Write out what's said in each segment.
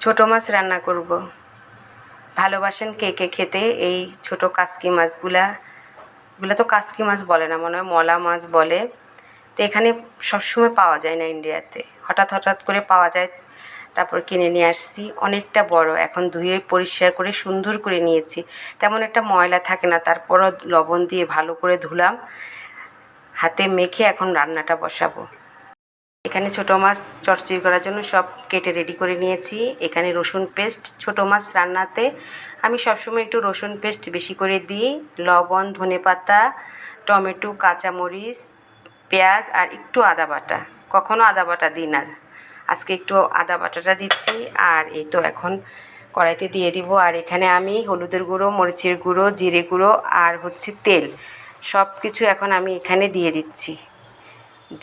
ছোট মাছ রান্না করব। ভালোবাসেন কে কে খেতে এই ছোট কাসকি মাছগুলা। এগুলো তো কাসকি মাছ বলে না, মনে হয় মলা মাছ বলে। তো এখানে সবসময় পাওয়া যায় না ইন্ডিয়াতে, হঠাৎ হঠাৎ করে পাওয়া যায়। তারপর কিনে নিয়ে আসছি, অনেকটা বড়। এখন ধুয়ে পরিষ্কার করে সুন্দর করে নিয়েছি, তেমন একটা ময়লা থাকে না। তারপরও লবণ দিয়ে ভালো করে ধুলাম, হাতে মেখে এখন রান্নাটা বসাবো। এখানে ছোটো মাছ চচ্চড়ি করার জন্য সব কেটে রেডি করে নিয়েছি। এখানে রসুন পেস্ট, ছোটো মাছ রান্নাতে আমি সবসময় একটু রসুন পেস্ট বেশি করে দিই। লবণ, ধনেপাতা, টমেটো, কাঁচামরিচ, পেঁয়াজ আর একটু আদা বাটা। কখনও আদা বাটা দিই না, আজকে একটু আদা বাটাটা দিচ্ছি। আর এই তো এখন কড়াইতে দিয়ে দিব। আর এখানে আমি হলুদের গুঁড়ো, মরিচের গুঁড়ো, জিরে গুঁড়ো আর হচ্ছে তেল, সব কিছু এখন আমি এখানে দিয়ে দিচ্ছি।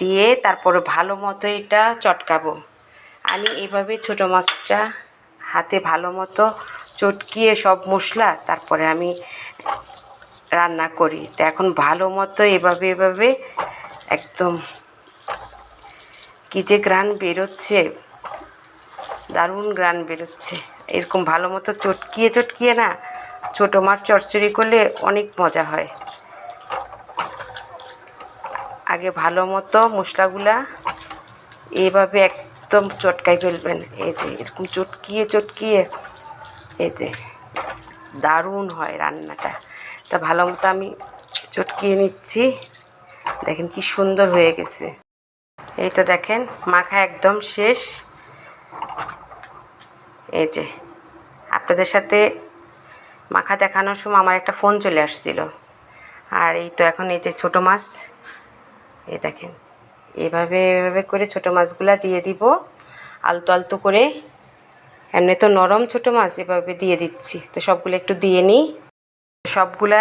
দিয়ে তারপরে ভালো মতো এটা চটকাবো। আমি এভাবে ছোটো মাছটা হাতে ভালো মতো চটকিয়ে সব মশলা তারপরে আমি রান্না করি। তো এখন ভালো মতো এভাবে একদম কী যে ঘ্রাণ বেরোচ্ছে, দারুণ ঘ্রাণ বেরোচ্ছে। এরকম ভালো মতো চটকিয়ে না ছোটো মাছ চচ্চড়ি করলে অনেক মজা হয়। আগে ভালো মতো মশলাগুলা এইভাবে একদম চটকাই ফেলবেন। এই যে এরকম চটকিয়ে এই যে দারুণ হয় রান্নাটা। তা ভালো মতো আমি চটকিয়ে নিচ্ছি। দেখেন কি সুন্দর হয়ে গেছে। এই তো দেখেন মাখা একদম শেষ। এই যে আপনাদের সাথে মাখা দেখানোর সময় আমার একটা ফোন চলে আসছিল। আর এই তো এখন এই যে ছোটো মাছ, এই দেখেন এভাবে করে ছোটো মাছগুলা দিয়ে দিব আলতো করে। এমনি তো নরম ছোটো মাছ, এভাবে দিয়ে দিচ্ছি। তো সবগুলো একটু দিয়ে নিই। সবগুলা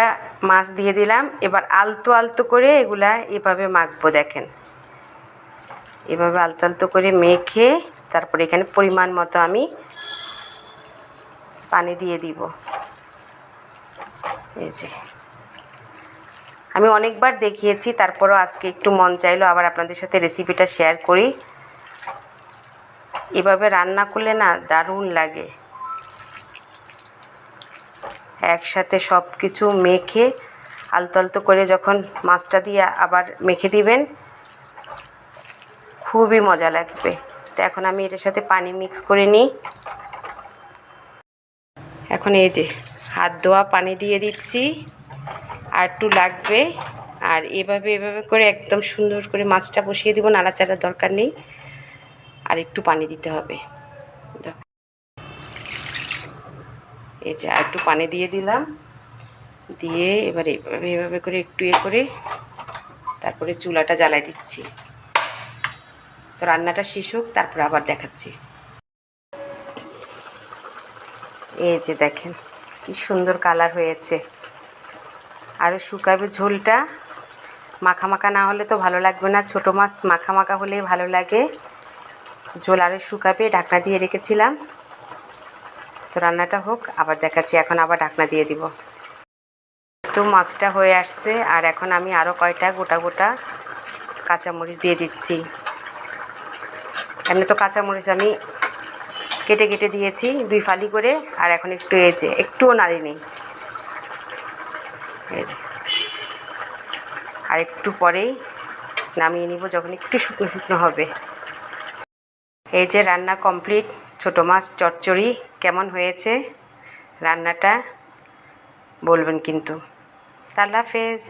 মাছ দিয়ে দিলাম। এবার আলতো করে এগুলা এভাবে মাখবো। দেখেন এভাবে আলতো করে মেখে তারপরে এখানে পরিমাণ মতো আমি পানি দিয়ে দিব। এই যে আমি অনেকবার দেখিয়েছি, তারপরও আজকে একটু মন চাইলো আবার আপনাদের সাথে রেসিপিটা শেয়ার করি। এভাবে রান্না করলে না দারুণ লাগে। একসাথে সব কিছু মেখে আলতো করে যখন মাছটা দিয়ে আবার মেখে দিবেন, খুবই মজা লাগবে। তো এখন আমি এটার সাথে পানি মিক্স করে নিই। এখন এই যে হাত ধোয়া পানি দিয়ে দিচ্ছি, আর একটু লাগবে। আর এভাবে করে একদম সুন্দর করে মাছটা বসিয়ে দিব, নাড়াচাড়ার দরকার নেই। আর একটু পানি দিতে হবে। এই যে আর একটু পানি দিয়ে দিলাম, দিয়ে এবার এভাবে করে একটু করে তারপরে চুলাটা জ্বালাই দিচ্ছি। তো রান্নাটা শেষ হোক, তারপর আবার দেখাচ্ছি। এই যে দেখেন কি সুন্দর কালার হয়েছে। আরও শুকাবে ঝোলটা, মাখা না হলে তো ভালো লাগবে না। ছোটো মাছ মাখা হলেই ভালো লাগে। ঝোল আরও শুকাবে, ঢাকনা দিয়ে রেখেছিলাম। তো রান্নাটা হোক, আবার দেখাচ্ছি। এখন আবার ঢাকনা দিয়ে দিব। তো মাছটা হয়ে আসছে, আর এখন আমি আরও কয়টা গোটা কাঁচামরিচ দিয়ে দিচ্ছি। এমনি তো কাঁচামরিচ আমি কেটে দিয়েছি 2 ফালি করে। আর এখন একটু একটুও নাড়ি নেই। এই যে আর একটু পরেই নামিয়ে নিব, যখন একটু শুকনো হবে। এই যে রান্না কমপ্লিট। ছোটো মাছ চচ্চড়ি কেমন হয়েছে রান্নাটা বলবেন কিন্তু। আল্লাহ হাফেজ।